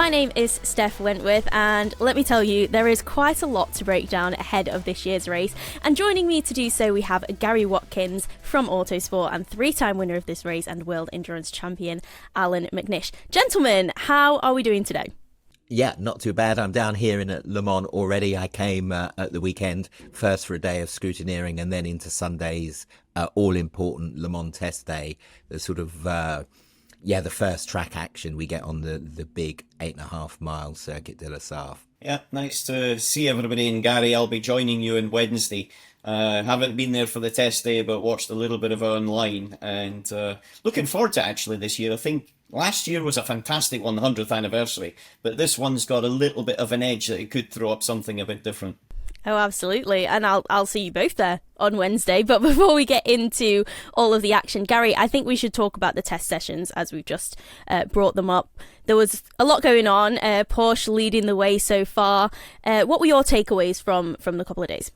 My name is Steph Wentworth, and let me tell you, there is quite a lot to break down ahead of this year's race. And joining me to do so, we have Gary Watkins from Autosport and three-time winner of this race and world endurance champion, Allan McNish. Gentlemen, how are we doing today? Yeah, not too bad. I'm down here in Le Mans already. I came at the weekend, first for a day of scrutineering and then into Sunday's all-important Le Mans test day, the sort of... the first track action we get on the big 8.5 mile Circuit De La Sarthe. Yeah, nice to see everybody. And Gary, I'll be joining you on Wednesday. Haven't been there for the test day, but watched a little bit of it online. And looking forward to actually this year. I think last year was a fantastic 100th anniversary, but this one's got a little bit of an edge that it could throw up something a bit different. Oh, absolutely. And I'll see you both there on Wednesday. But before we get into all of the action, Gary, I think we should talk about the test sessions as we've just brought them up. There was a lot going on, Porsche leading the way so far. What were your takeaways from the couple of days?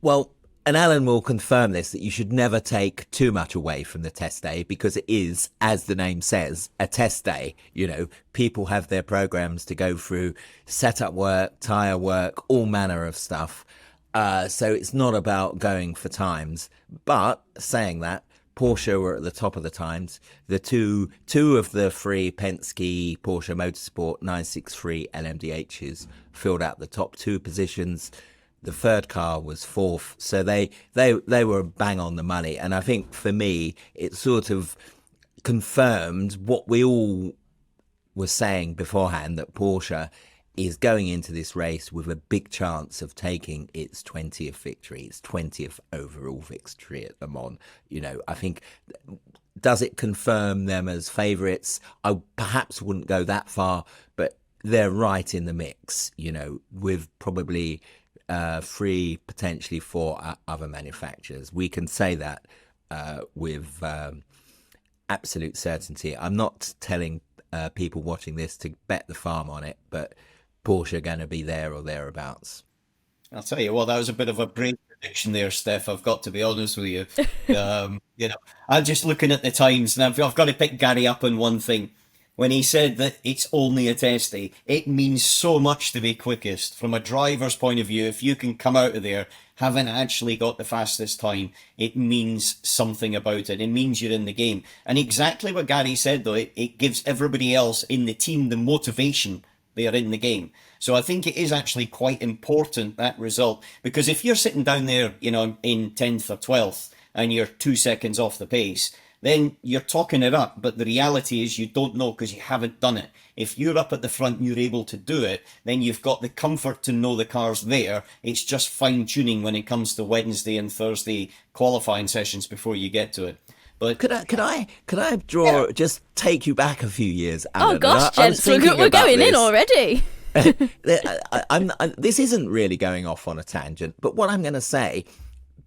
Well, and Allan will confirm this, that you should never take too much away from the test day because it is, as the name says, a test day. You know, people have their programs to go through, setup work, tyre work, all manner of stuff. So it's not about going for times. But saying that, Porsche were at the top of the times. The two of the three Penske Porsche Motorsport 963 LMDHs filled out the top two positions. The third car was fourth, so they were bang on the money. And I think for me, it sort of confirmed what we all were saying beforehand, that Porsche is going into this race with a big chance of taking its 20th victory, its 20th overall victory at Le Mans. You know, I think, does it confirm them as favourites? I perhaps wouldn't go that far, but they're right in the mix, you know, with probably... three, potentially four other manufacturers. We can say that with absolute certainty. I'm not telling people watching this to bet the farm on it, but Porsche are going to be there or thereabouts. I'll tell you what, that was a bit of a brave prediction there, Steph. I've got to be honest with you. You know, I'm just looking at the times, and I've got to pick Gary up on one thing. When he said that it's only a test day, it means so much to be quickest. From a driver's point of view, if you can come out of there having actually got the fastest time, it means something about it. It means you're in the game. And exactly what Gary said, though, it gives everybody else in the team the motivation they are in the game. So I think it is actually quite important, that result, because if you're sitting down there, you know, in 10th or 12th and you're 2 seconds off the pace, then you're talking it up, but the reality is you don't know because you haven't done it. If you're up at the front and you're able to do it, then you've got the comfort to know the car's there. It's just fine-tuning when it comes to Wednesday and Thursday qualifying sessions before you get to it. But could I just take you back a few years, Allan? Oh gosh, gents, we're going in already. This isn't really going off on a tangent, but what I'm going to say,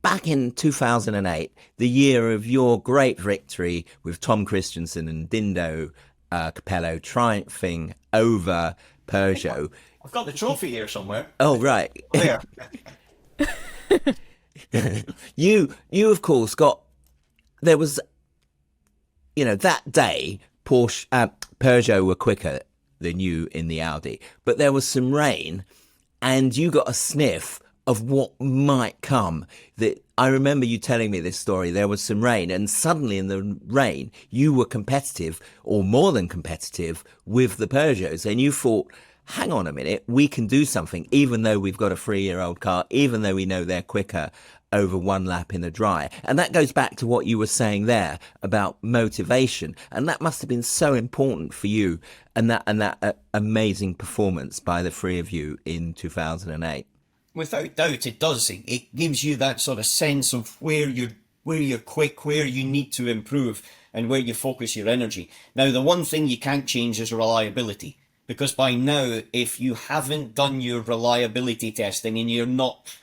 back in 2008, the year of your great victory with Tom Christensen and Dindo Capello triumphing over Peugeot. I've got the trophy here somewhere. Oh, right. There. You of course got, there was, you know, that day Peugeot were quicker than you in the Audi, but there was some rain and you got a sniff of what might come. That I remember you telling me this story. There was some rain, and suddenly in the rain, you were competitive, or more than competitive, with the Peugeots, and you thought, hang on a minute, we can do something, even though we've got a 3-year-old car, even though we know they're quicker over one lap in the dry. And that goes back to what you were saying there about motivation, and that must have been so important for you, and that amazing performance by the three of you in 2008. Without doubt, it does. It gives you that sort of sense of where you're quick, where you need to improve, and where you focus your energy. Now, the one thing you can't change is reliability, because by now, if you haven't done your reliability testing and you're not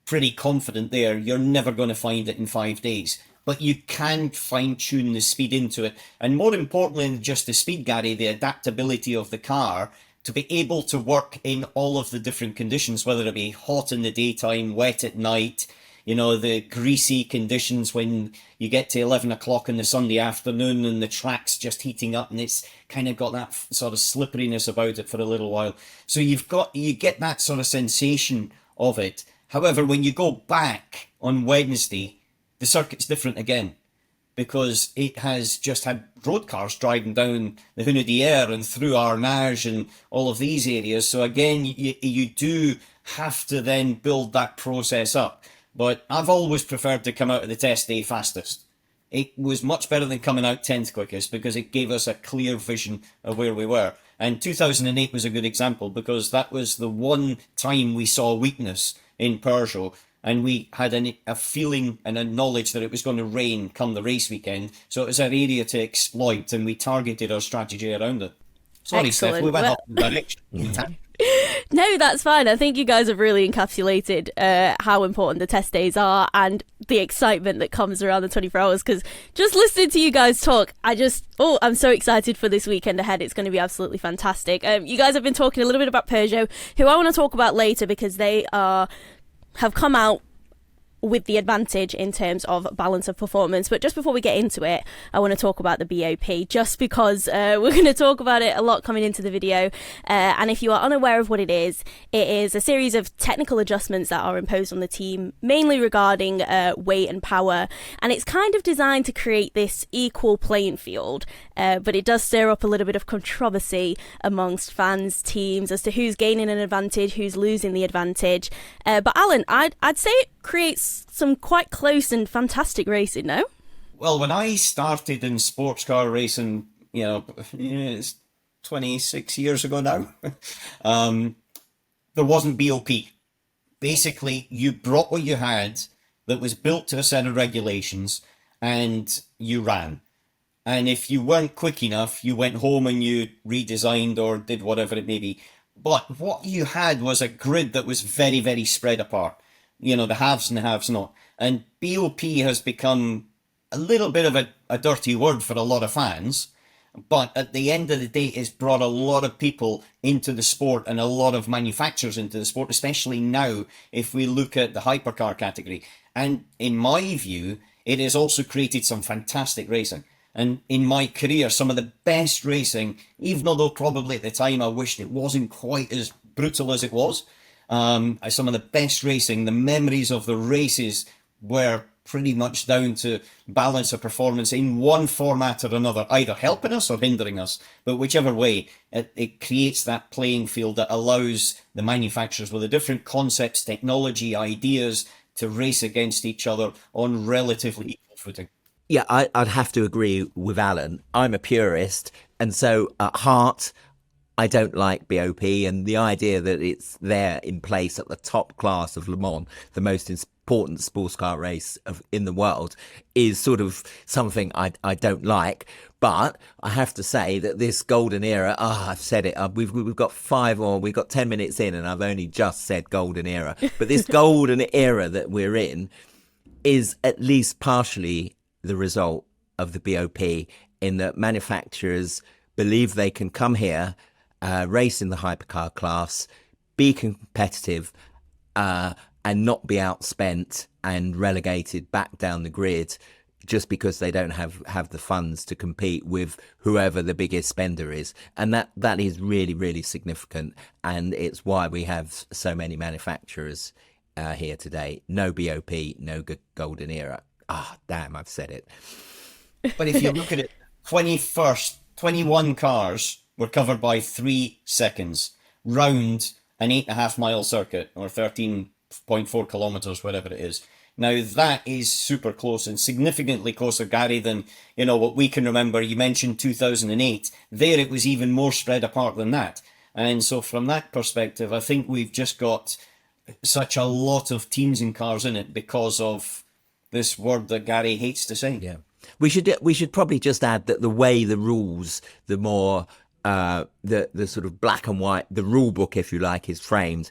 pretty confident there, you're never going to find it in 5 days. But you can fine-tune the speed into it. And more importantly than just the speed, Gary, the adaptability of the car to be able to work in all of the different conditions, whether it be hot in the daytime, wet at night. the greasy conditions when you get to 11 o'clock in the Sunday afternoon and the track's just heating up and it's kind of got that sort of slipperiness about it for a little while. So you get that sort of sensation of it. However, when you go back on Wednesday, the circuit's different again, because it has just had road cars driving down the Hune d'Hier and through Arnage and all of these areas. So again, you do have to then build that process up. But I've always preferred to come out of the test day fastest. It was much better than coming out 10th quickest, because it gave us a clear vision of where we were. And 2008 was a good example, because that was the one time we saw weakness in Peugeot, and we had a feeling and a knowledge that it was going to rain come the race weekend. So it was an area to exploit, and we targeted our strategy around it. Sorry, Excellent. Steph, we went off in the direction. No, that's fine. I think you guys have really encapsulated how important the test days are and the excitement that comes around the 24 hours. Because just listening to you guys talk, I'm so excited for this weekend ahead. It's going to be absolutely fantastic. You guys have been talking a little bit about Peugeot, who I want to talk about later, because they have come out with the advantage in terms of balance of performance. But just before we get into it, I want to talk about the BOP, just because we're going to talk about it a lot coming into the video. And if you are unaware of what it is a series of technical adjustments that are imposed on the team, mainly regarding weight and power. And it's kind of designed to create this equal playing field, but it does stir up a little bit of controversy amongst fans, teams, as to who's gaining an advantage, who's losing the advantage. But Alan, I'd say it creates some quite close and fantastic racing, no? Well, when I started in sports car racing, it's 26 years ago now, there wasn't BOP. Basically, you brought what you had that was built to a set of regulations and you ran. And if you weren't quick enough, you went home and you redesigned or did whatever it may be. But what you had was a grid that was very, very spread apart. The haves and the haves not. And BOP has become a little bit of a dirty word for a lot of fans. But at the end of the day, it's brought a lot of people into the sport and a lot of manufacturers into the sport, especially now if we look at the hypercar category. And in my view, it has also created some fantastic racing. And in my career, some of the best racing, even although probably at the time I wished it wasn't quite as brutal as it was, some of the best racing, the memories of the races were pretty much down to balance of performance in one format or another, either helping us or hindering us. But whichever way, it creates that playing field that allows the manufacturers with the different concepts, technology, ideas to race against each other on relatively equal footing. Yeah, I'd have to agree with Alan. I'm a purist, and so at heart, I don't like BOP, and the idea that it's there in place at the top class of Le Mans, the most important sports car race in the world, is sort of something I don't like. But I have to say that this golden era, I've said it, we've got 10 minutes in and I've only just said golden era. But this golden era that we're in is at least partially the result of the BOP, in that manufacturers believe they can come here, race in the hypercar class, be competitive, and not be outspent and relegated back down the grid just because they don't have the funds to compete with whoever the biggest spender is. And that is really, really significant. And it's why we have so many manufacturers here today. No BOP, no golden era. Damn, I've said it. But if you look at it, 21 cars were covered by 3 seconds round an 8.5 mile circuit, or 13.4 kilometers, whatever it is. Now that is super close, and significantly closer, Gary, than what we can remember. You mentioned 2008. There it was even more spread apart than that. And so from that perspective, I think we've just got such a lot of teams and cars in it because of this word that Gary hates to say. Yeah, we should probably just add that the way the rules, the more the sort of black and white, the rule book, if you like, is framed,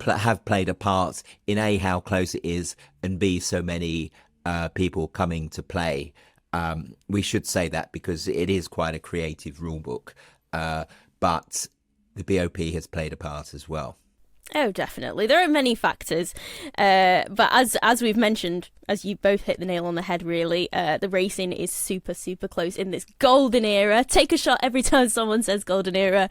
have played a part in A, how close it is, and B, so many people coming to play. We should say that because it is quite a creative rule book, but the BOP has played a part as well. Oh, definitely. There are many factors, but as we've mentioned, as you both hit the nail on the head, really, the racing is super, super close in this golden era. Take a shot every time someone says golden era.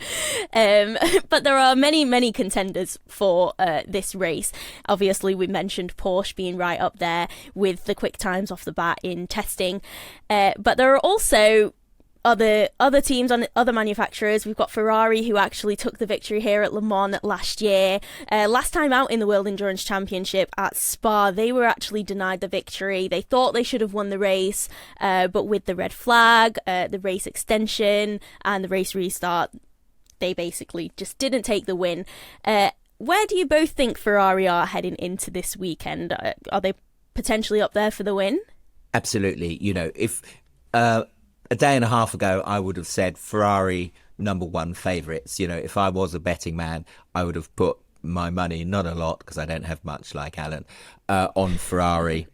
But there are many, many contenders for this race. Obviously, we mentioned Porsche being right up there with the quick times off the bat in testing, but there are also other teams on other manufacturers. We've got Ferrari, who actually took the victory here at Le Mans last year. Last time out in the World Endurance Championship at Spa, they were actually denied the victory. They thought they should have won the race, but with the red flag, the race extension, and the race restart, they basically just didn't take the win. Where do you both think Ferrari are heading into this weekend? Are they potentially up there for the win? Absolutely. If a day and a half ago, I would have said Ferrari number one favourites. If I was a betting man, I would have put my money, not a lot because I don't have much like Allan, on Ferrari.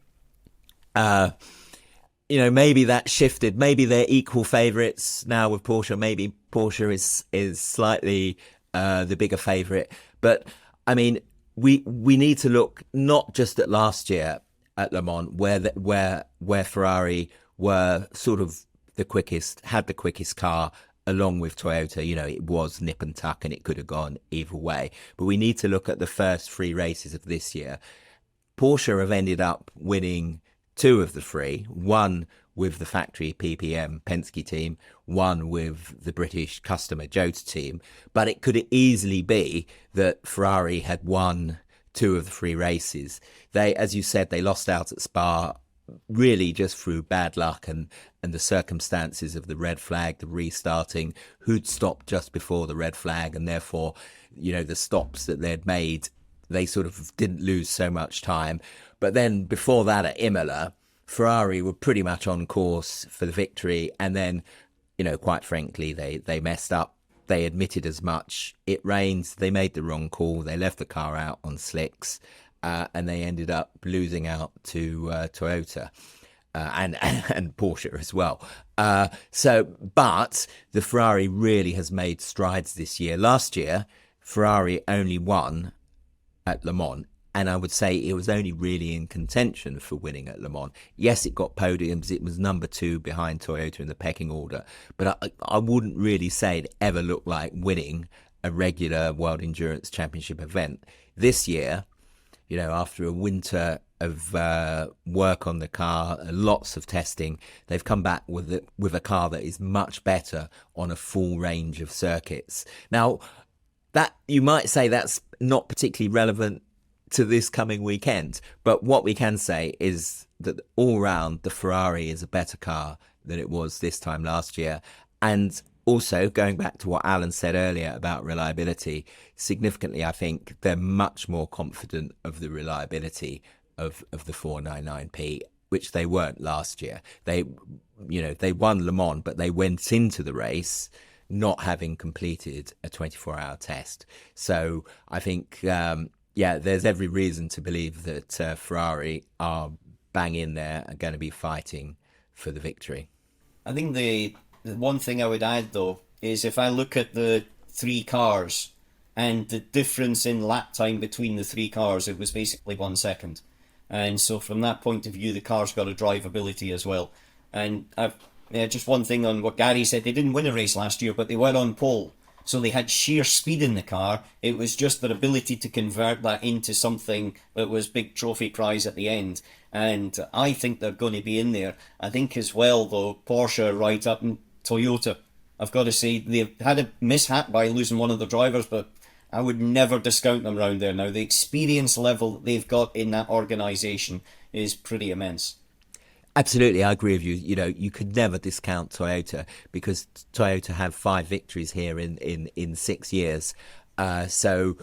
Maybe that shifted. Maybe they're equal favourites now with Porsche. Maybe Porsche is slightly the bigger favourite. But I mean, we need to look not just at last year at Le Mans, where Ferrari were sort of had the quickest car along with Toyota. It was nip and tuck and it could have gone either way. But we need to look at the first 3 races of this year. Porsche have ended up winning 2 of the 3, one with the factory PPM Penske team, one with the British customer Jota team. But it could easily be that Ferrari had won 2 of the 3 races. They, as you said, they lost out at Spa really just through bad luck and the circumstances of the red flag, the restarting, who'd stopped just before the red flag, and therefore, the stops that they'd made, they sort of didn't lose so much time. But then before that at Imola, Ferrari were pretty much on course for the victory, and then, quite frankly, they messed up. They admitted as much. It rained, they made the wrong call, they left the car out on slicks, and they ended up losing out to Toyota and Porsche as well. But the Ferrari really has made strides this year. Last year, Ferrari only won at Le Mans, and I would say it was only really in contention for winning at Le Mans. Yes, it got podiums. It was number 2 behind Toyota in the pecking order, but I wouldn't really say it ever looked like winning a regular World Endurance Championship event. This year, after a winter of work on the car, lots of testing, they've come back with a car that is much better on a full range of circuits. Now, that you might say that's not particularly relevant to this coming weekend, but what we can say is that all round the Ferrari is a better car than it was this time last year. And also, going back to what Allan said earlier about reliability, significantly, I think they're much more confident of the reliability of the 499P, which they weren't last year. They won Le Mans, but they went into the race not having completed a 24-hour test. So I think, there's every reason to believe that Ferrari are bang in there and going to be fighting for the victory. I think the one thing I would add, though, is if I look at the 3 cars and the difference in lap time between the 3 cars, it was basically 1 second. And so from that point of view, the car's got a drivability as well. And just one thing on what Gary said, they didn't win a race last year, but they were on pole. So they had sheer speed in the car. It was just their ability to convert that into something that was big trophy prize at the end. And I think they're going to be in there. I think as well, though, Porsche right up and Toyota, I've got to say, they've had a mishap by losing one of their drivers, but I would never discount them around there. Now, the experience level they've got in that organisation is pretty immense. Absolutely, I agree with you. You could never discount Toyota because Toyota have 5 victories here in 6 years. So,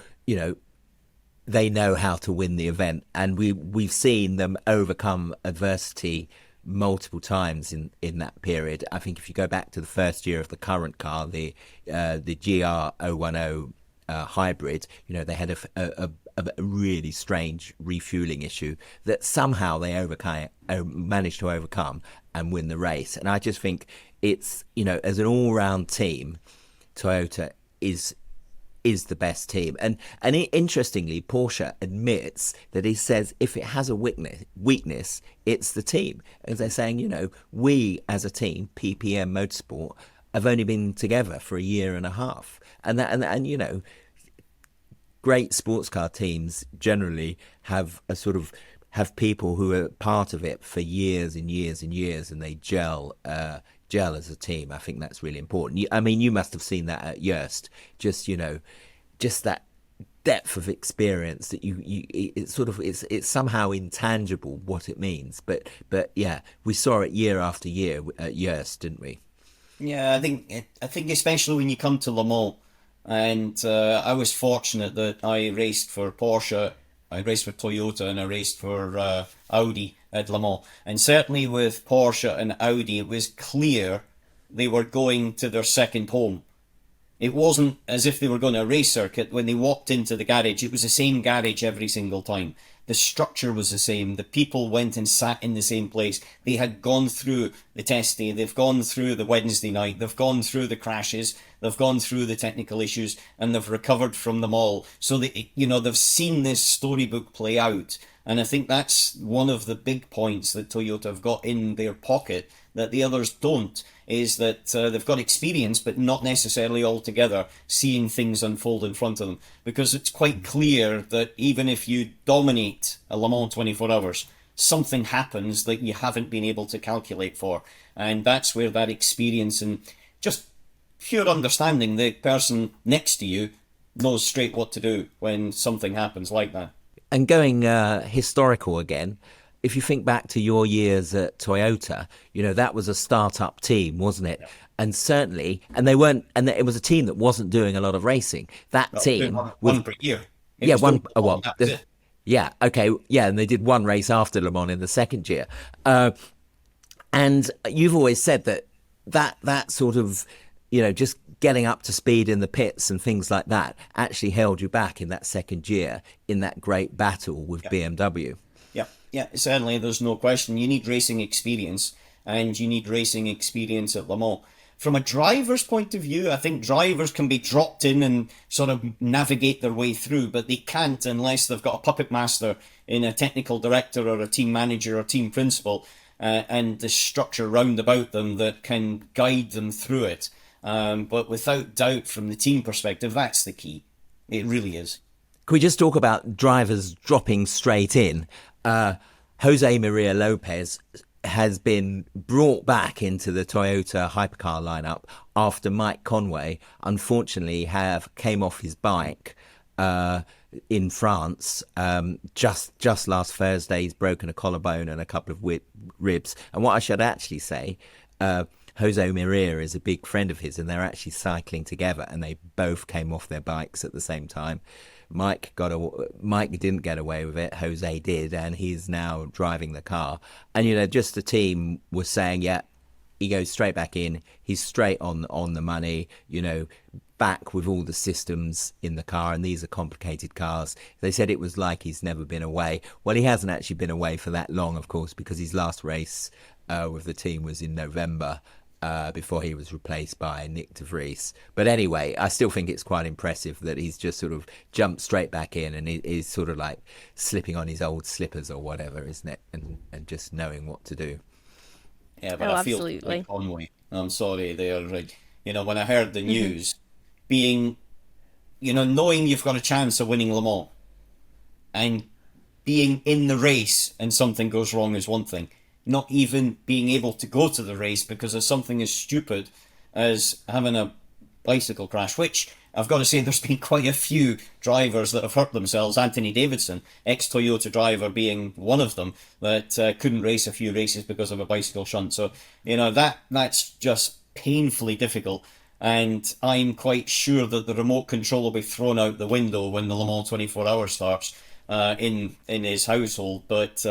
they know how to win the event, and we've seen them overcome adversity multiple times in that period. I think if you go back to the first year of the current car, the GR010 hybrid, they had a really strange refueling issue that somehow they managed to overcome and win the race. And I just think it's, as an all-round team, Toyota is is the best team. And interestingly, Porsche admits that he says if it has a weakness, it's the team. And they're saying, you know, we as a team, PPM Motorsport, have only been together for a year and a half. And you know, great sports car teams generally have people who are part of it for years and years and years, and they gel as a team. I think that's really important. I mean, you must have seen that at Joest, just that depth of experience that it's somehow intangible what it means. But yeah, we saw it year after year at Joest, didn't we? Yeah, I think especially when you come to Le Mans, and I was fortunate that I raced for Porsche, I raced for Toyota, and I raced for Audi at Le Mans. And certainly with Porsche and Audi, it was clear they were going to their second home. It wasn't as if they were going to a race circuit. When they walked into the garage, it was the same garage every single time. The structure was the same. The people went and sat in the same place. They had gone through the test day. They've gone through the Wednesday night. They've gone through the crashes. They've gone through the technical issues, and they've recovered from them all. So they've seen this storybook play out. And I think that's one of the big points that Toyota have got in their pocket that the others don't, is that they've got experience, but not necessarily altogether seeing things unfold in front of them. Because it's quite clear that even if you dominate a Le Mans 24 hours, something happens that you haven't been able to calculate for. And that's where that experience and just pure understanding, the person next to you knows straight what to do when something happens like that. And going historical again, if you think back to your years at Toyota, you know, that was a start-up team, wasn't it? Yeah. And certainly, and it was a team that wasn't doing a lot of racing. That team one per year. Yeah, okay, yeah, and they did one race after Le Mans in the second year. And you've always said that sort of, you know, just getting up to speed in the pits and things like that actually held you back in that second year in that great battle with BMW. Yeah, certainly, there's no question. You need racing experience, and you need racing experience at Le Mans. From a driver's point of view, I think drivers can be dropped in and sort of navigate their way through, but they can't unless they've got a puppet master in a technical director or a team manager or team principal, and the structure round about them that can guide them through it. But without doubt, from the team perspective, that's the key. It really is. Can we just talk about drivers dropping straight in? Jose Maria Lopez has been brought back into the Toyota hypercar lineup after Mike Conway, unfortunately, came off his bike in France just last Thursday. He's broken a collarbone and a couple of ribs. And what I should actually say, Jose Maria is a big friend of his, and they're actually cycling together, and they both came off their bikes at the same time. Mike didn't get away with it. Jose did, and he's now driving the car. And, you know, just the team was saying, yeah, he goes straight back in. He's straight on the money, you know, back with all the systems in the car. And these are complicated cars. They said it was like he's never been away. Well, he hasn't actually been away for that long, of course, because his last race with the team was in November. Before he was replaced by Nick de Vries. But anyway, I still think it's quite impressive that he's just sort of jumped straight back in, and he's sort of like slipping on his old slippers or whatever, isn't it? And just knowing what to do. Yeah, but I feel like Conway. I'm sorry, they're like, you know, when I heard the news, being, you know, knowing you've got a chance of winning Le Mans and being in the race and something goes wrong is one thing. Not even being able to go to the race because of something as stupid as having a bicycle crash, which I've got to say there's been quite a few drivers that have hurt themselves. Anthony Davidson, ex-Toyota driver, being one of them, that couldn't race a few races because of a bicycle shunt. So, you know, that's just painfully difficult. And I'm quite sure that the remote control will be thrown out the window when the Le Mans 24 hours starts in his household. But,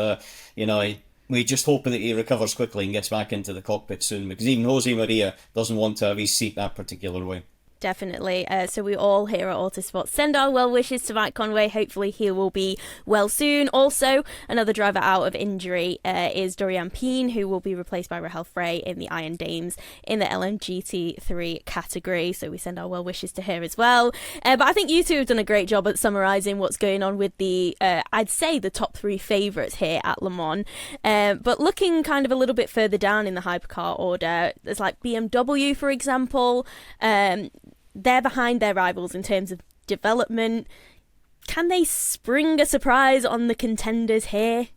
you know, we just hope that he recovers quickly and gets back into the cockpit soon, because even Jose Maria doesn't want to have his seat that particular way. Definitely. So we all here at Autosport send our well wishes to Mike Conway. Hopefully he will be well soon. Also, another driver out of injury is Dorian Peen, who will be replaced by Rahel Frey in the Iron Dames in the LMGT3 category. So we send our well wishes to her as well. But I think you two have done a great job at summarising what's going on with the, I'd say, the top three favourites here at Le Mans. But looking kind of a little bit further down in the hypercar order, there's like BMW, for example. They're behind their rivals in terms of development. Can they spring a surprise on the contenders here?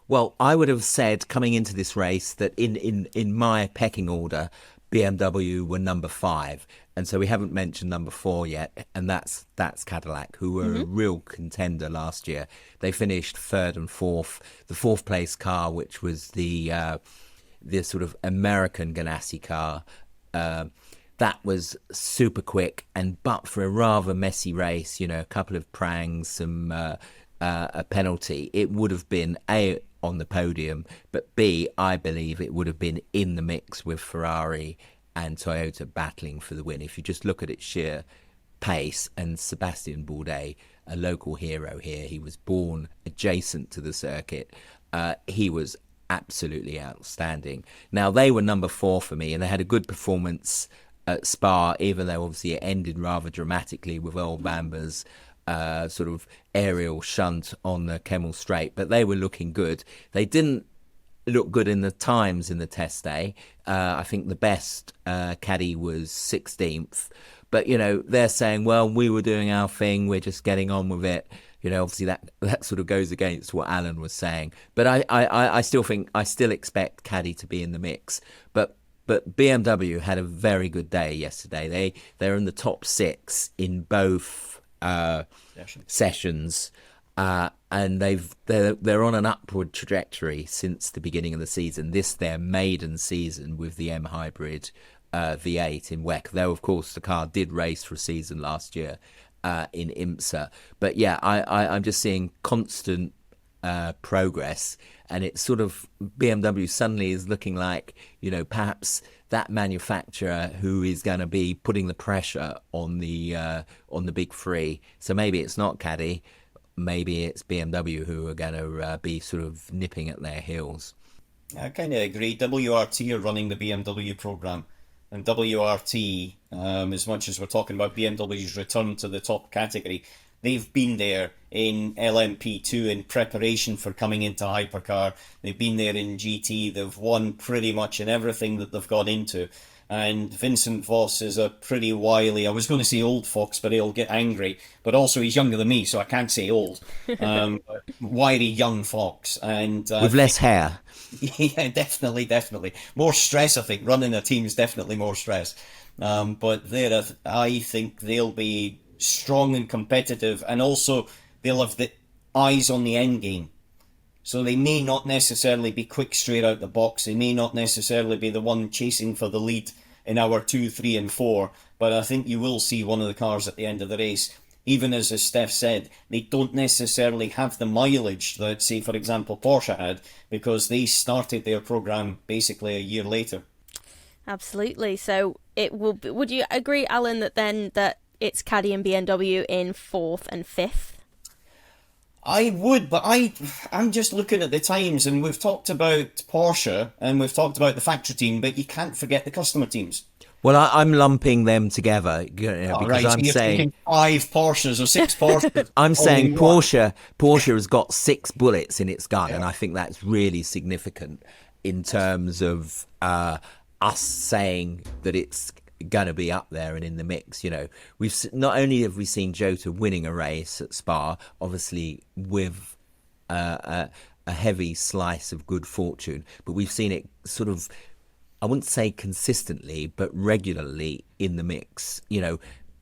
Well, I would have said coming into this race that in my pecking order, BMW were number 5. And so we haven't mentioned number 4 yet, and that's Cadillac, who were a real contender last year. They finished 3rd and 4th. The 4th place car, which was the sort of American Ganassi car, that was super quick, but for a rather messy race, a couple of prangs, some a penalty, it would have been A, on the podium, but B, I believe it would have been in the mix with Ferrari and Toyota battling for the win. If you just look at its sheer pace, and Sebastian Bourdais, a local hero here, he was born adjacent to the circuit, he was absolutely outstanding. Now, they were number 4 for me, and they had a good performance at Spa, even though obviously it ended rather dramatically with Earl Bamber's sort of aerial shunt on the Kemmel Straight, but they were looking good. They didn't look good in the times in the test day. I think the best caddy was 16th, but they're saying, well, we were doing our thing, we're just getting on with it. Obviously that sort of goes against what Allan was saying, but I still expect caddy to be in the mix. But BMW had a very good day yesterday. They're in the top 6 in both sessions, and they're on an upward trajectory since the beginning of the season. This their maiden season with the M Hybrid V8 in WEC. Though of course the car did race for a season last year in IMSA. But yeah, I'm just seeing constant progress, and it's sort of BMW suddenly is looking like perhaps that manufacturer who is going to be putting the pressure on the big three. So maybe it's not Caddy, maybe it's BMW who are going to be sort of nipping at their heels. I kind of agree. WRT are running the BMW program, and WRT, as much as we're talking about BMW's return to the top category, they've been there in LMP2 in preparation for coming into hypercar. They've been there in GT. They've won pretty much in everything that they've got into. And Vincent Voss is a pretty wily, I was going to say old fox, but he'll get angry. But also he's younger than me, so I can't say old. Wiry young fox. And with less hair. Yeah, definitely. More stress, I think. Running a team is definitely more stress. But there, I think they'll be strong and competitive, and also they'll have the eyes on the end game. So they may not necessarily be quick straight out the box. They may not necessarily be the one chasing for the lead in hour 2, 3 and 4. But I think you will see one of the cars at the end of the race. Even as Steph said, they don't necessarily have the mileage that, say, for example, Porsche had, because they started their program basically a year later. Absolutely. So it will be, would you agree, Allan, that it's Caddy and BMW in 4th and 5th? I would, but I'm just looking at the times, and we've talked about Porsche and we've talked about the factory team, but you can't forget the customer teams. Well, I'm lumping them together because right. I'm saying 5 Porsches or 6 Porsches. I'm saying Porsche has got 6 bullets in its gun, and I think that's really significant in terms of us saying that it's going to be up there and in the mix. We've not only have we seen Jota winning a race at Spa, obviously with a heavy slice of good fortune, but we've seen it sort of, I wouldn't say consistently, but regularly in the mix.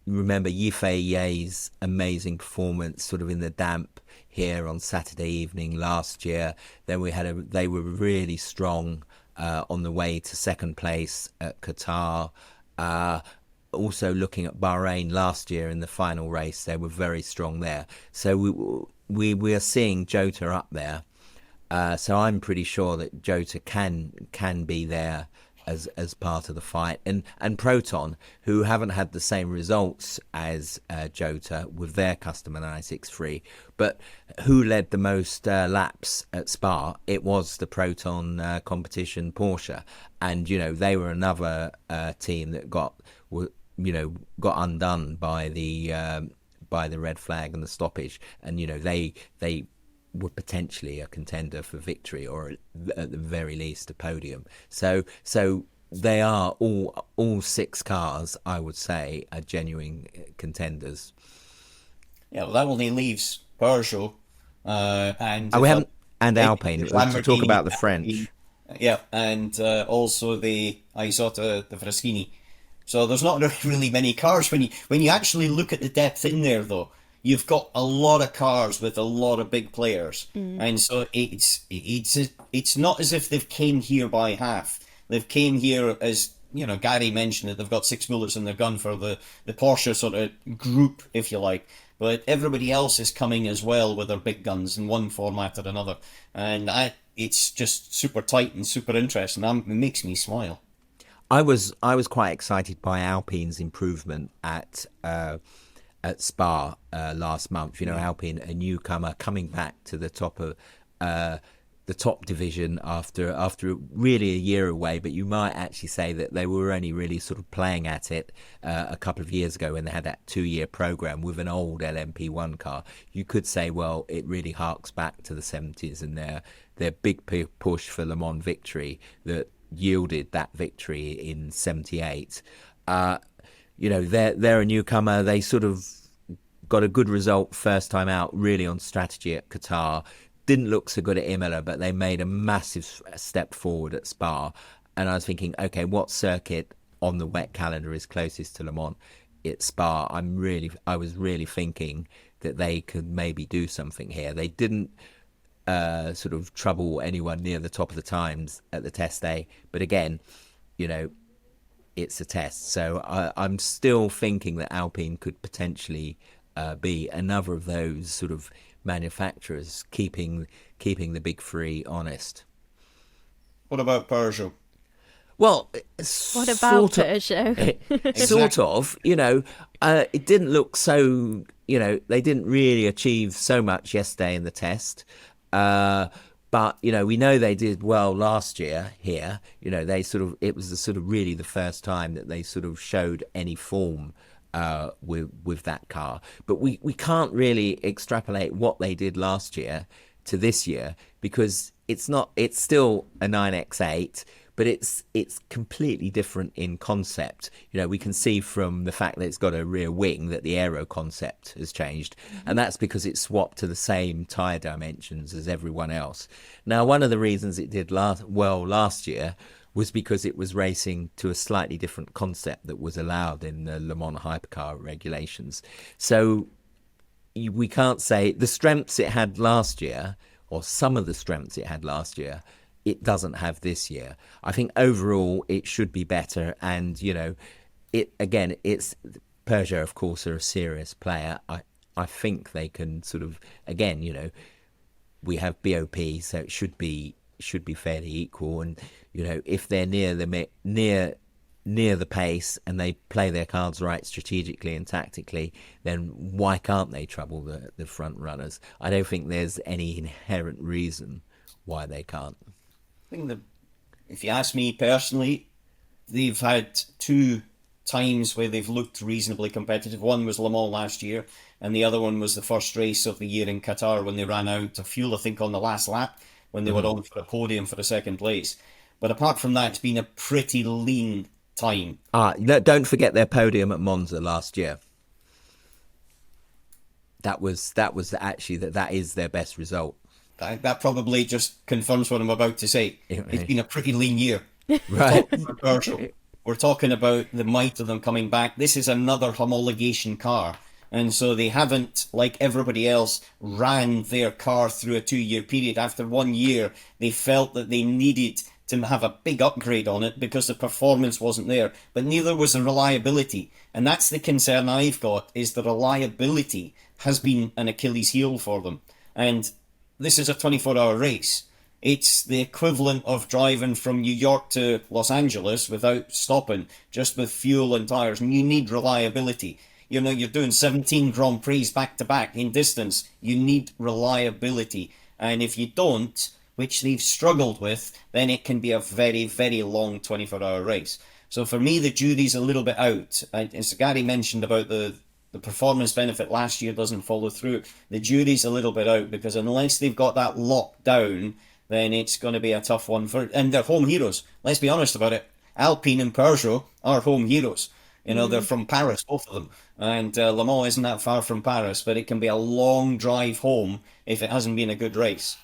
Remember Yifei Ye's amazing performance sort of in the damp here on Saturday evening last year. Then they were really strong on the way to second place at Qatar. Also looking at Bahrain last year in the final race, they were very strong there. So we are seeing Jota up there. So I'm pretty sure that Jota can be there as part of the fight, and Proton, who haven't had the same results as Jota with their customer 963, but who led the most laps at Spa? It was the Proton competition Porsche, and they were another team that got undone by the red flag and the stoppage, and they were potentially a contender for victory, or at the very least a podium. So they are all 6 cars, I would say, are genuine contenders. Yeah, well, that only leaves Peugeot and we haven't, and Alpine. Lamborghini, to talk about the French. Yeah, and also the Isotta, the Fraschini. So there's not really many cars. When you actually look at the depth in there, though, you've got a lot of cars with a lot of big players, and so it's not as if they've came here by half. They've came here, as Gary mentioned it. They've got 6 bullets in their gun for the Porsche sort of group, if you like. But everybody else is coming as well with their big guns in one format or another, and it's just super tight and super interesting. It makes me smile. I was quite excited by Alpine's improvement at Spa last month. Alpine, a newcomer, coming back to the top of the top division after really a year away. But you might actually say that they were only really sort of playing at it a couple of years ago when they had that 2-year program with an old LMP1 car. You could say, well, it really harks back to the 70s and their big push for Le Mans victory that yielded that victory in 78. They're a newcomer. They sort of got a good result first time out, really, on strategy at Qatar. Didn't look so good at Imola, but they made a massive step forward at Spa. And I was thinking, okay, what circuit on the wet calendar is closest to Le Mans? It's Spa. I was really thinking that they could maybe do something here. They didn't sort of trouble anyone near the top of the times at the test day, but again, it's a test. So I'm still thinking that Alpine could potentially be another of those sort of manufacturers keeping the big 3 honest. What about Peugeot? Well, what about Peugeot? Sort of, it didn't look so, they didn't really achieve so much yesterday in the test. But we know they did well last year here. They it was really the first time that they sort of showed any form with that car. But we can't really extrapolate what they did last year to this year, because it's still a 9X8, but it's completely different in concept. We can see from the fact that it's got a rear wing that the aero concept has changed, and that's because it's swapped to the same tyre dimensions as everyone else. Now, one of the reasons it did last year was because it was racing to a slightly different concept that was allowed in the Le Mans hypercar regulations. So we can't say the strengths it had last year, or some of the strengths it had last year, it doesn't have this year. I think overall it should be better, and it's Peugeot, of course, are a serious player. I think they can sort of, again, we have BOP, so it should be fairly equal, and if they're near the pace and they play their cards right strategically and tactically, then why can't they trouble the front runners? I don't think there's any inherent reason why they can't. I think if you ask me personally, they've had 2 times where they've looked reasonably competitive. One was Le Mans last year, and the other one was the first race of the year in Qatar when they ran out of fuel, I think, on the last lap, when they were on for a podium for the 2nd place. But apart from that, it's been a pretty lean time. Don't forget their podium at Monza last year. That was actually that is their best result. That probably just confirms what I'm about to say. It's been a pretty lean year. Right. We're talking about the might of them coming back. This is another homologation car. And so they haven't, like everybody else, ran their car through a 2-year period. After 1 year, they felt that they needed to have a big upgrade on it because the performance wasn't there. But neither was the reliability. And that's the concern I've got, is the reliability has been an Achilles heel for them. And this is a 24-hour race. It's the equivalent of driving from New York to Los Angeles without stopping, just with fuel and tires. And you need reliability. You know, you're doing 17 Grand Prix back to back in distance. You need reliability. And if you don't, which they've struggled with, then it can be a very, very long 24-hour race. So for me, the jury's a little bit out. As Gary mentioned about the performance benefit last year doesn't follow through. The jury's a little bit out, because unless they've got that locked down, then it's going to be a tough one for, and they're home heroes. Let's be honest about it. Alpine and Peugeot are home heroes. You know, they're from Paris, both of them. And Le Mans isn't that far from Paris, but it can be a long drive home if it hasn't been a good race.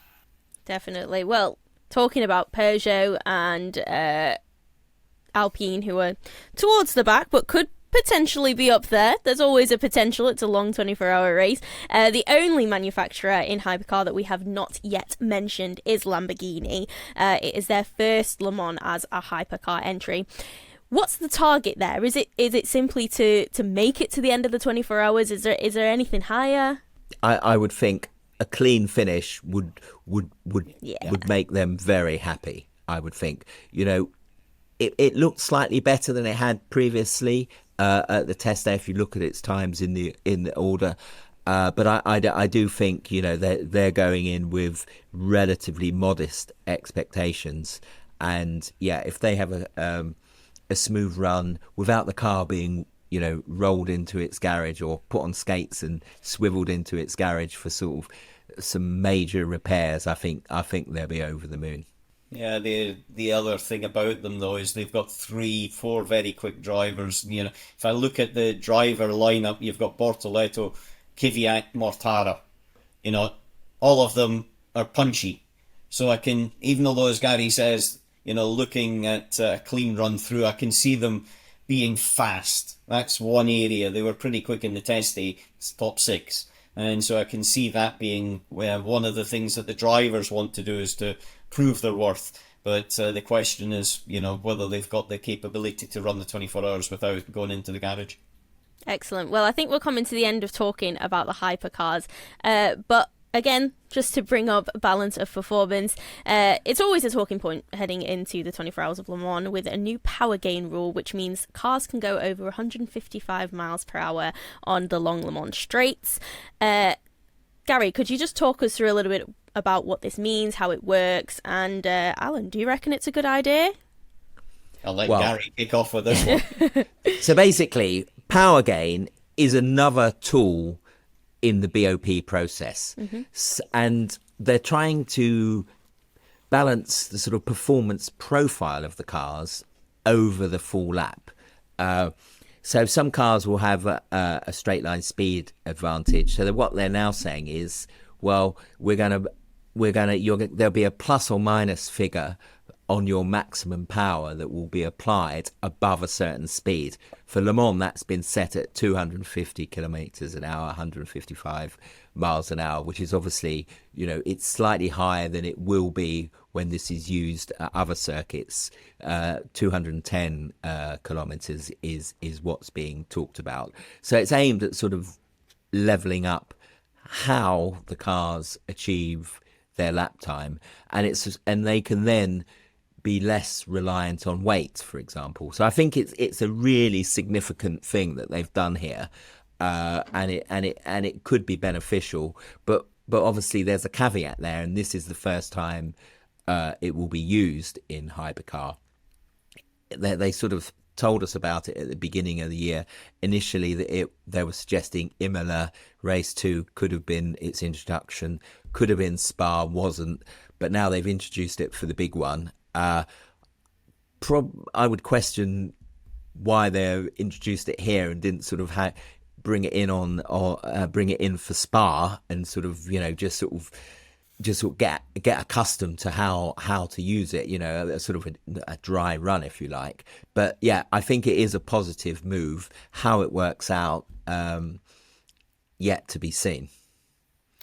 Definitely. Well, talking about Peugeot and Alpine, who are towards the back but could potentially be up there. There's always a potential. It's a long 24-hour race. The only manufacturer in hypercar that we have not yet mentioned is Lamborghini. It is their first Le Mans as a hypercar entry. What's the target there? Is it simply to make it to the end of the 24 hours? Is there anything higher? I would think a clean finish would make them very happy. I would think. You know, it looked slightly better than it had previously at the test day if you look at its times in the order. But I do think, you know, they're going in with relatively modest expectations, and yeah, if they have a smooth run without the car being, you know, rolled into its garage or put on skates and swiveled into its garage for sort of some major repairs, I think they'll be over the moon. Yeah, the other thing about them though is they've got 3-4 very quick drivers. You know, if I look at the driver lineup, you've got Bortoleto, Kvyat, Mortara. You know, all of them are punchy. So I can, even though as Gary says, you know, looking at a clean run through, I can see them being fast. That's one area. They were pretty quick in the test day, top 6. And so I can see that being one of the things that the drivers want to do is to prove their worth. But the question is, you know, whether they've got the capability to run the 24 hours without going into the garage. Excellent. Well, I think we're coming to the end of talking about the hypercars. But again, just to bring up balance of performance, it's always a talking point heading into the 24 Hours of Le Mans with a new power gain rule, which means cars can go over 155 miles per hour on the long Le Mans straights. Gary, could you just talk us through a little bit about what this means, how it works, and Alan, do you reckon it's a good idea? I'll let Gary kick off with this one. So basically, power gain is another tool in the BOP process. And they're trying to balance the sort of performance profile of the cars over the full lap. So some cars will have a straight line speed advantage. So what they're now saying is, well, there'll be a plus or minus figure on your maximum power that will be applied above a certain speed. For Le Mans, that's been set at 250 kilometers an hour, 155 miles an hour, which is obviously, you know, it's slightly higher than it will be when this is used at other circuits. 210 kilometers is what's being talked about. So it's aimed at sort of leveling up how the cars achieve their lap time, and they can then be less reliant on weight, for example. So I think it's a really significant thing that they've done here, and it could be beneficial. But obviously there's a caveat there, and this is the first time it will be used in hypercar. They sort of told us about it at the beginning of the year. Initially, they were suggesting Imola race 2 could have been its introduction, could have been Spa, wasn't, but now they've introduced it for the big one. I would question why they introduced it here and didn't sort of bring it in for Spa and sort of, you know, just sort of get accustomed to how to use it, you know, sort of a dry run, if you like. But yeah, I think it is a positive move. How it works out, yet to be seen.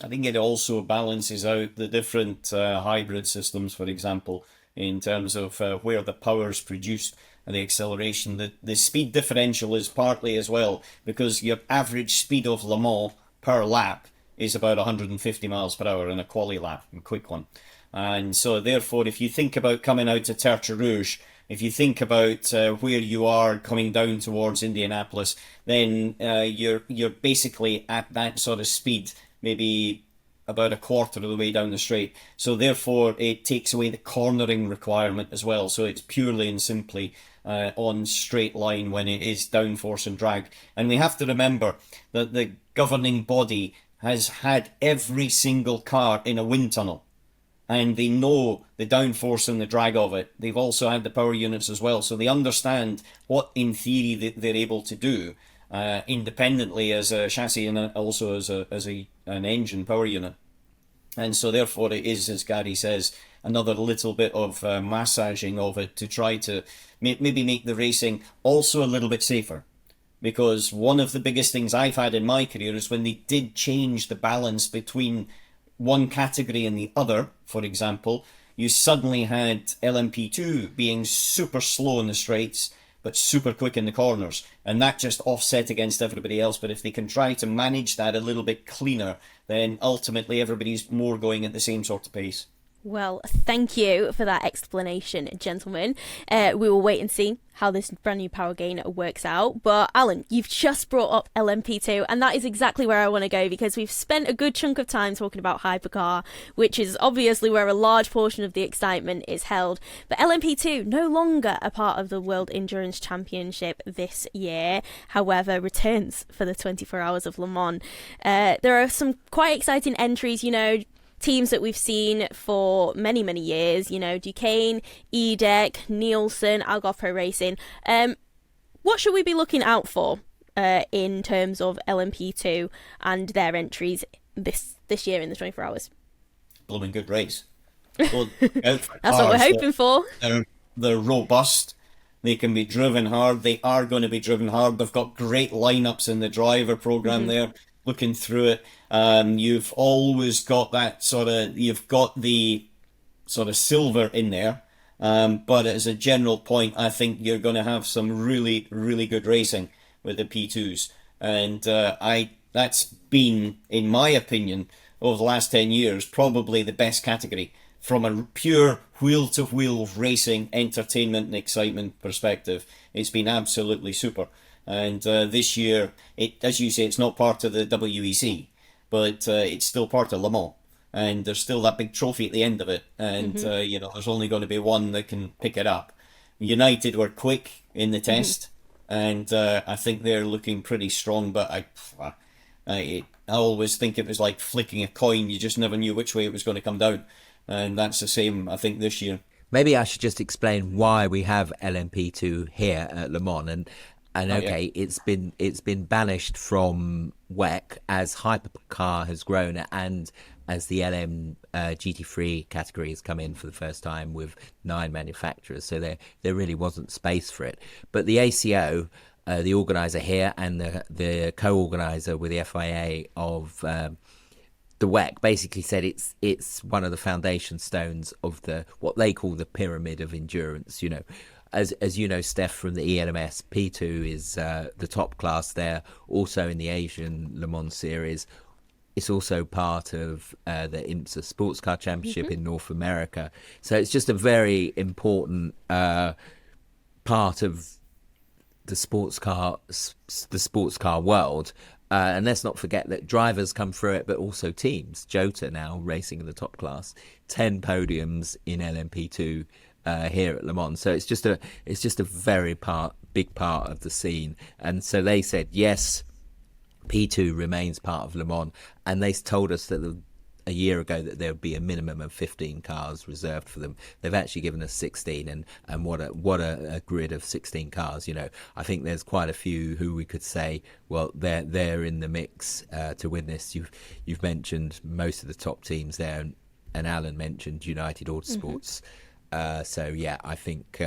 I think it also balances out the different hybrid systems, for example, in terms of where the power is produced and the acceleration. The speed differential is partly as well, because your average speed of Le Mans per lap is about 150 miles per hour in a quali lap, a quick one. And so therefore, if you think about coming out to Tertre Rouge, if you think about where you are coming down towards Indianapolis, then you're basically at that sort of speed, maybe about a quarter of the way down the straight. So therefore, it takes away the cornering requirement as well. So it's purely and simply on straight line when it is downforce and drag. And we have to remember that the governing body has had every single car in a wind tunnel, and they know the downforce and the drag of it. They've also had the power units as well, so they understand what, in theory, they're able to do independently as a chassis and also as an engine power unit. And so therefore it is, as Gary says, another little bit of massaging of it to try to maybe make the racing also a little bit safer. Because one of the biggest things I've had in my career is when they did change the balance between one category and the other, for example, you suddenly had LMP2 being super slow in the straights, but super quick in the corners. And that just offset against everybody else. But if they can try to manage that a little bit cleaner, then ultimately everybody's more going at the same sort of pace. Well, thank you for that explanation, gentlemen. We will wait and see how this brand new power gain works out. But Alan, you've just brought up LMP2, and that is exactly where I want to go, because we've spent a good chunk of time talking about hypercar, which is obviously where a large portion of the excitement is held. But LMP2 no longer a part of the World Endurance Championship this year, however, returns for the 24 Hours of Le Mans. There are some quite exciting entries, teams that we've seen for many, many years, Duquesne, EDEC, Nielsen, Algarve Pro Racing. What should we be looking out for in terms of LMP2 and their entries this year in the 24 Hours? Blooming good race. Well, that's what we're hoping for. They're robust. They can be driven hard. They are going to be driven hard. They've got great lineups in the driver program there. Looking through it, you've always got you've got the sort of silver in there, but as a general point, I think you're going to have some really, really good racing with the P2s, and that's been, in my opinion, over the last 10 years, probably the best category from a pure wheel-to-wheel racing entertainment and excitement perspective. It's been absolutely super. And this year, as you say, it's not part of the WEC, but it's still part of Le Mans. And there's still that big trophy at the end of it. And, there's only going to be one that can pick it up. United were quick in the test, and I think they're looking pretty strong. But I always think it was like flicking a coin. You just never knew which way it was going to come down. And that's the same, I think, this year. Maybe I should just explain why we have LMP2 here at Le Mans. And okay, it's been banished from WEC as hypercar has grown and as the LM GT3 category has come in for the first time with 9 manufacturers. So there really wasn't space for it. But the ACO, the organizer here, and the co-organizer with the FIA of the WEC basically said it's one of the foundation stones of what they call the pyramid of endurance. As you know, Steph, from the ELMS, P2 is the top class there. Also in the Asian Le Mans series, it's also part of the IMSA Sports Car Championship in North America. So it's just a very important part of the sports car world. And let's not forget that drivers come through it, but also teams. Jota now racing in the top class, 10 podiums in LMP2. Here at Le Mans, so it's just a very big part of the scene. And so they said yes, P2 remains part of Le Mans, and they told us that a year ago that there would be a minimum of 15 cars reserved for them. They've actually given us 16, and what a grid of 16 cars. I think there's quite a few who we could say, well, they're in the mix to win this. You've mentioned most of the top teams there, and Alan mentioned United Autosports. So yeah, I think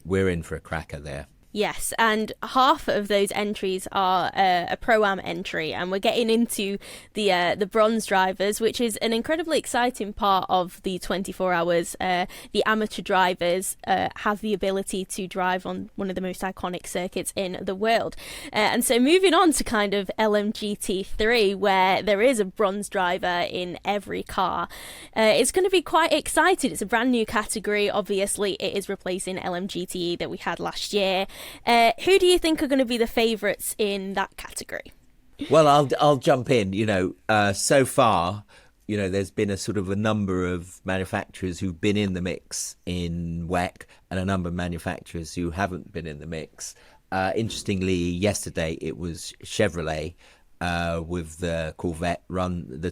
we're in for a cracker there. Yes, and half of those entries are a Pro-Am entry, and we're getting into the bronze drivers, which is an incredibly exciting part of the 24 hours. The amateur drivers have the ability to drive on one of the most iconic circuits in the world. And so moving on to kind of LMGT3, where there is a bronze driver in every car, it's going to be quite exciting. It's a brand new category. Obviously, it is replacing LMGTE that we had last year. Who do you think are going to be the favourites in that category? Well, I'll jump in. So far, there's been a sort of a number of manufacturers who've been in the mix in WEC and a number of manufacturers who haven't been in the mix. Interestingly, yesterday it was Chevrolet with the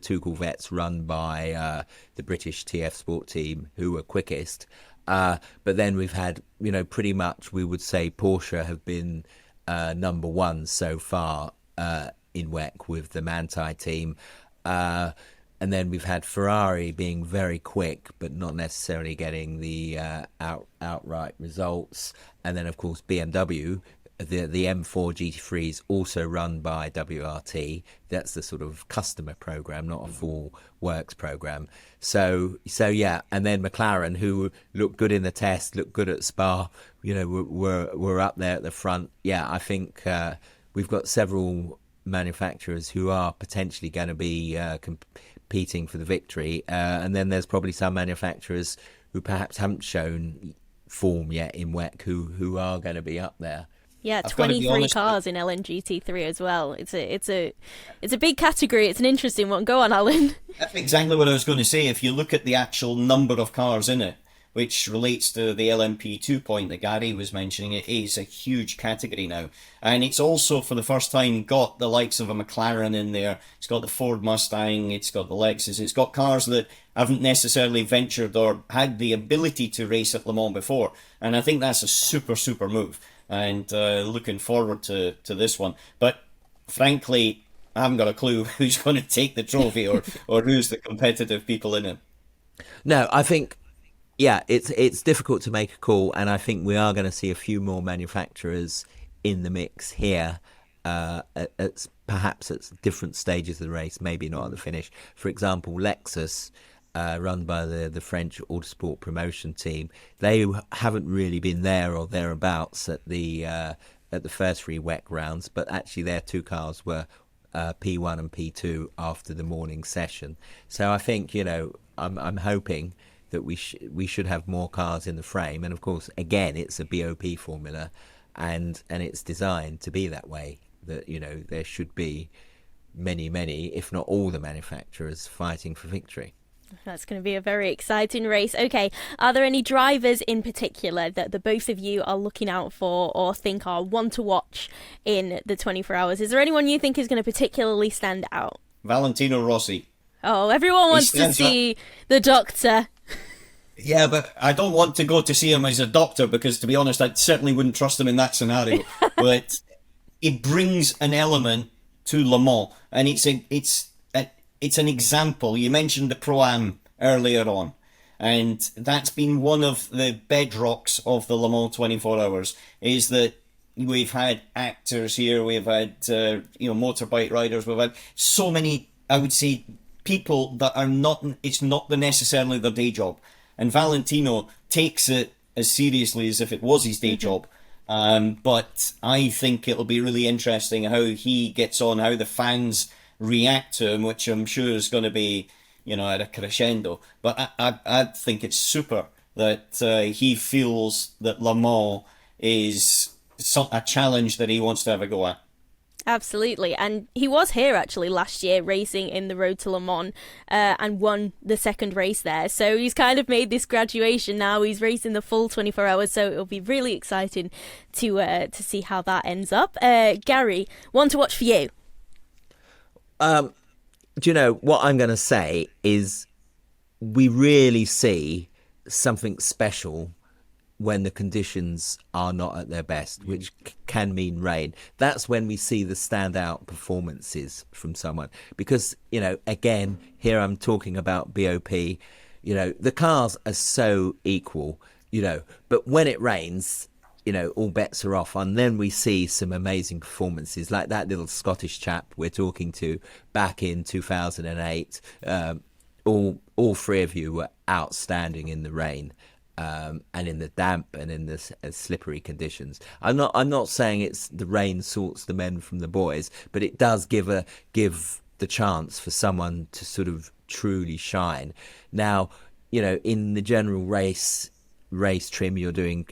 two Corvettes run by the British TF Sport team who were quickest. But then we've had, pretty much we would say Porsche have been number one so far in WEC with the Manthey team. And then we've had Ferrari being very quick, but not necessarily getting the outright results. And then, of course, BMW, the M4 GT3s also run by WRT. That's the sort of customer program, not a full works program. So yeah. And then McLaren, who looked good in the test, looked good at Spa, were up there at the front. Yeah, I think we've got several manufacturers who are potentially going to be competing for the victory. And then there's probably some manufacturers who perhaps haven't shown form yet in WEC who are going to be up there. Yeah, 23 cars in LMGT3 as well. It's a big category. It's an interesting one. Go on, Alan. That's exactly what I was going to say. If you look at the actual number of cars in it, which relates to the LMP2 point that Gary was mentioning, it is a huge category now. And it's also, for the first time, got the likes of a McLaren in there. It's got the Ford Mustang. It's got the Lexus. It's got cars that haven't necessarily ventured or had the ability to race at Le Mans before. And I think that's a super, super move. And looking forward to this one. But frankly, I haven't got a clue who's going to take the trophy or who's the competitive people in it. No, I think, yeah, it's difficult to make a call, and I think we are going to see a few more manufacturers in the mix here, perhaps at different stages of the race, maybe not at the finish. For example, Lexus, run by the French Autosport promotion team, they haven't really been there or thereabouts at the first three WEC rounds, but actually their two cars were P1 and P2 after the morning session. So I think I'm hoping that we should have more cars in the frame, and of course again it's a BOP formula, and it's designed to be that way, that there should be many, if not all, the manufacturers fighting for victory. That's going to be a very exciting race. Okay, are there any drivers in particular that the both of you are looking out for or think are one to watch in the 24 hours? Is there anyone you think is going to particularly stand out? Valentino Rossi. Oh, everyone wants to see the doctor. Yeah, but I don't want to go to see him as a doctor because, to be honest, I certainly wouldn't trust him in that scenario. But it brings an element to Le Mans, and it's an example. You mentioned the Pro-Am earlier on, and that's been one of the bedrocks of the Le Mans 24 hours, is that we've had actors here, we've had motorbike riders, we've had so many, I would say, people that are not, it's not necessarily their day job. And Valentino takes it as seriously as if it was his day job. But I think it'll be really interesting how he gets on, how the fans react to him, which I'm sure is going to be, at a crescendo. But I think it's super that he feels that Le Mans is a challenge that he wants to have a go at. Absolutely, and he was here actually last year racing in the Road to Le Mans and won the second race there. So he's kind of made this graduation now. He's racing the full 24 hours, so it'll be really exciting to see how that ends up. Gary, one to watch for you. Do you know what I'm going to say is we really see something special when the conditions are not at their best, which can mean rain. That's when we see the standout performances from someone. Because, again, here I'm talking about BOP, the cars are so equal, but when it rains, all bets are off. And then we see some amazing performances like that little Scottish chap we're talking to back in 2008. All three of you were outstanding in the rain. And in the damp and in the slippery conditions. I'm not saying it's the rain sorts the men from the boys, but it does give the chance for someone to sort of truly shine. Now, in the general race trim, you're doing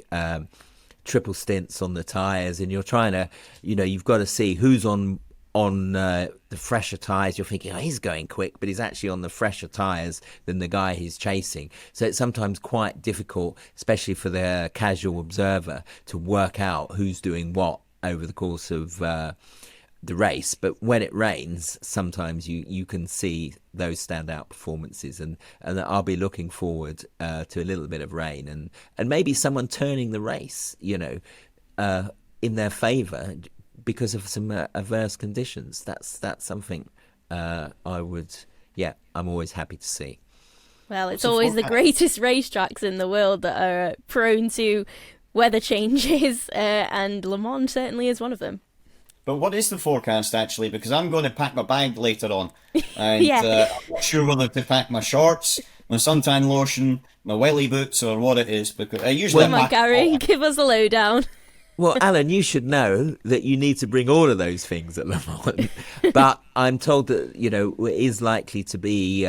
triple stints on the tyres, and you're trying to, you've got to see who's on the fresher tyres. You're thinking, he's going quick, but he's actually on the fresher tyres than the guy he's chasing. So it's sometimes quite difficult, especially for the casual observer, to work out who's doing what over the course of the race. But when it rains, sometimes you can see those standout performances, and I'll be looking forward to a little bit of rain and maybe someone turning the race, in their favour, because of some adverse conditions. That's something I'm always happy to see. Well, it's always the greatest racetracks in the world that are prone to weather changes, and Le Mans certainly is one of them. But what is the forecast, actually? Because I'm going to pack my bag later on. And I'm not sure whether to pack my shorts, my suntan lotion, my welly boots, or what it is. Because I usually Come on, Gary, give us a lowdown. Well, Alan, you should know that you need to bring all of those things at Le Mans. But I'm told that, it is likely to be,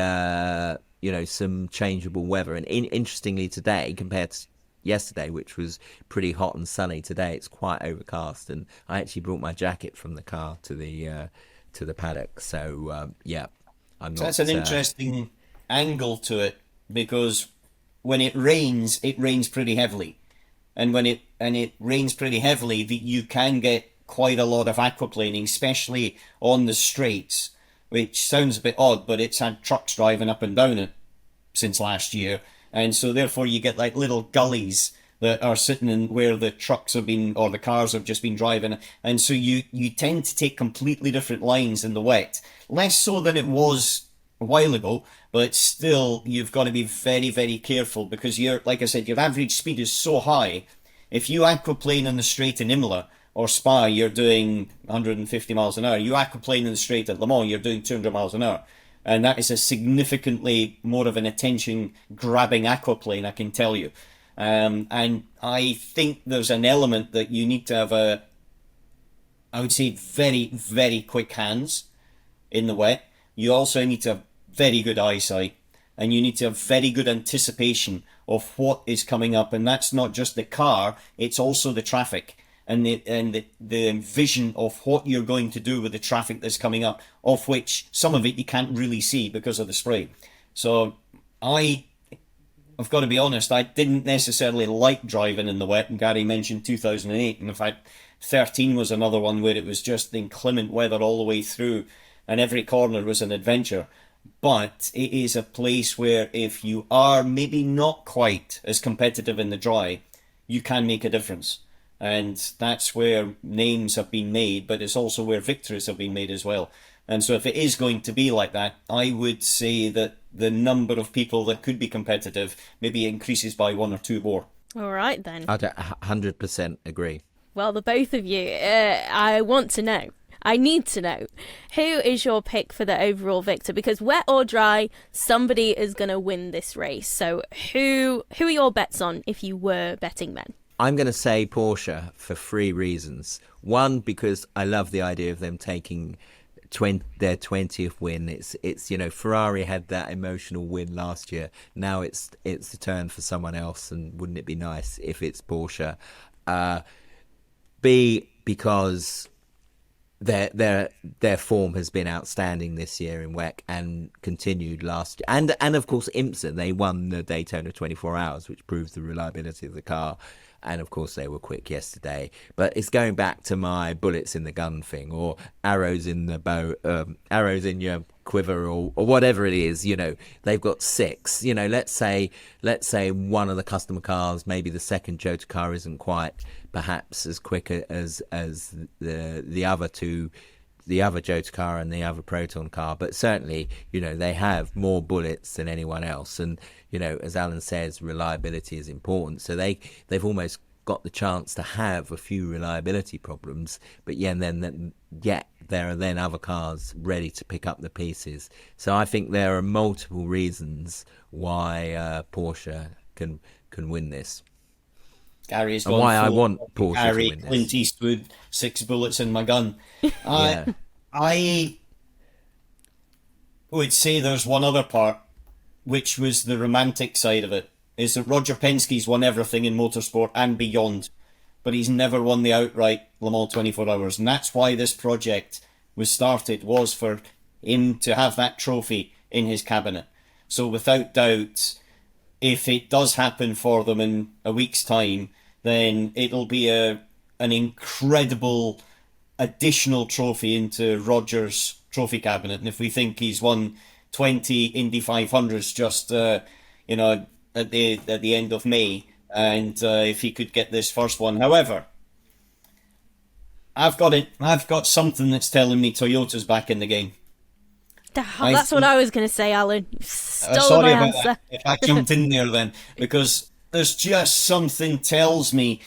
some changeable weather. And interestingly today, compared to yesterday, which was pretty hot and sunny, today it's quite overcast. And I actually brought my jacket from the car to the paddock. So, I'm not... So that's an interesting angle to it, because when it rains pretty heavily. And when it rains pretty heavily, you can get quite a lot of aquaplaning, especially on the straights, which sounds a bit odd, but it's had trucks driving up and down it since last year. And so therefore you get like little gullies that are sitting in where the trucks have been, or the cars have just been driving. And so you tend to take completely different lines in the wet. Less so than it was a while ago, but still you've got to be very, very careful, because like I said, your average speed is so high. If you aquaplane in the straight in Imola or Spa, you're doing 150 miles an hour. You aquaplane in the straight at Le Mans, you're doing 200 miles an hour. And that is a significantly more of an attention-grabbing aquaplane, I can tell you. And I think there's an element that you need to have I would say, very, very quick hands in the wet. You also need to have very good eyesight, and you need to have very good anticipation of what is coming up. And that's not just the car, it's also the traffic and the vision of what you're going to do with the traffic that's coming up, of which some of it you can't really see because of the spray. So I've got to be honest, I didn't necessarily like driving in the wet, and Gary mentioned 2008, and in fact 13 was another one where it was just inclement weather all the way through, and every corner was an adventure. But it is a place where if you are maybe not quite as competitive in the dry, you can make a difference. And that's where names have been made, but it's also where victories have been made as well. And so if it is going to be like that, I would say that the number of people that could be competitive maybe increases by one or two more. All right, then. I'd 100% agree. Well, the both of you, I want to know. I need to know, who is your pick for the overall victor? Because wet or dry, somebody is going to win this race. So who are your bets on if you were betting men? I'm going to say Porsche for 3 reasons. One, because I love the idea of them taking their 20th win. It's Ferrari had that emotional win last year. Now it's the turn for someone else, and wouldn't it be nice if it's Porsche? B, because their form has been outstanding this year in WEC and continued last year. And of course IMSA, they won the Daytona 24 Hours, which proves the reliability of the car. And of course they were quick yesterday. But it's going back to my bullets in the gun thing, or arrows in the bow, arrows in your quiver, or whatever it is. They've got 6. Let's say one of the customer cars, maybe the second Jota car, isn't quite perhaps as quick as the other two, the other Jota car and the other Proton car, but certainly they have more bullets than anyone else. And as Alan says, reliability is important, so they've almost got the chance to have a few reliability problems, but there are then other cars ready to pick up the pieces. So I think there are multiple reasons why Porsche can win this. Gary's and gone why I full want Porsche Gary, to win this. Clint Eastwood, 6 bullets in my gun. Yeah. I would say there's one other part, which was the romantic side of it, is that Roger Penske's won everything in motorsport and beyond, but he's never won the outright Le Mans 24 Hours, and that's why this project was started, was for him to have that trophy in his cabinet. So without doubt, if it does happen for them in a week's time, then it'll be an incredible additional trophy into Roger's trophy cabinet. And if we think he's won 20 Indy 500s just at the end of May, and if he could get this first one. However, I've got something that's telling me Toyota's back in the game. That's what I was going to say, Alan. You stole sorry my about answer. that. If I jumped in there then, because there's just something tells me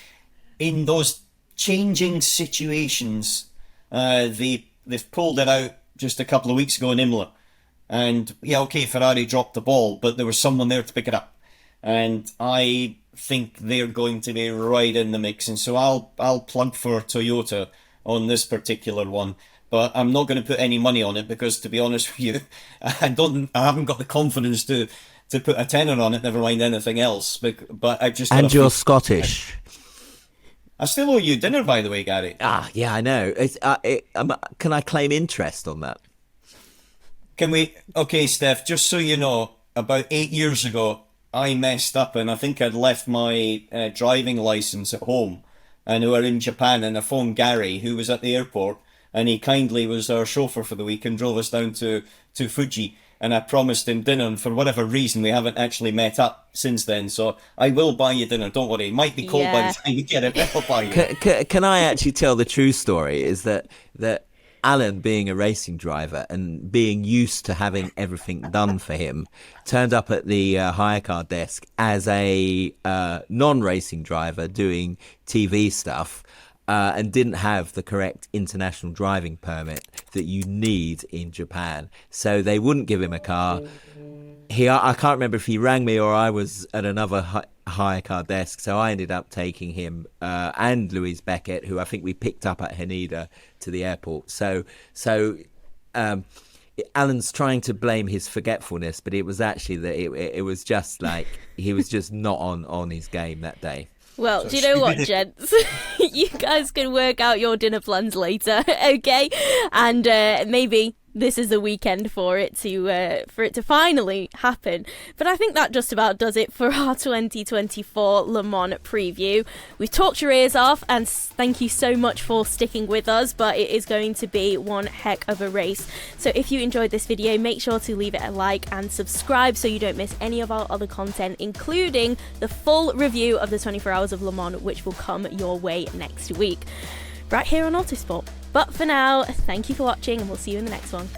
in those changing situations, they've pulled it out just a couple of weeks ago in Imola, and Ferrari dropped the ball, but there was someone there to pick it up, and I think they're going to be right in the mix, and so I'll plug for Toyota on this particular one. But I'm not going to put any money on it because, to be honest with you, I haven't got the confidence to put a tenner on it. Never mind anything else. But I just. And you're Scottish. I still owe you dinner, by the way, Gary. Yeah, I know. Can I claim interest on that? Can we? Okay, Steph. Just so you know, about 8 years ago, I messed up, and I think I'd left my driving license at home, and we were in Japan, and I phoned Gary, who was at the airport. And he kindly was our chauffeur for the week and drove us down to Fuji. And I promised him dinner, and for whatever reason, we haven't actually met up since then. So I will buy you dinner, don't worry. It might be cold by the time you get it, but I'll buy you. Can I actually tell the true story? Is that Alan, being a racing driver and being used to having everything done for him, turned up at the hire car desk as a non-racing driver doing TV stuff, and didn't have the correct international driving permit that you need in Japan. So they wouldn't give him a car. I can't remember if he rang me or I was at another hire car desk. So I ended up taking him and Louise Beckett, who I think we picked up at Haneda, to the airport. So Alan's trying to blame his forgetfulness, but it was actually that it was just like he was just not on his game that day. Well, So do you know what, gents? You guys can work out your dinner plans later, okay? And maybe this is the weekend for it to finally happen. But I think that just about does it for our 2024 Le Mans preview. We've talked your ears off, and thank you so much for sticking with us, but it is going to be one heck of a race. So if you enjoyed this video, make sure to leave it a like and subscribe so you don't miss any of our other content, including the full review of the 24 Hours of Le Mans, which will come your way next week, right here on Autosport. But for now, thank you for watching, and we'll see you in the next one.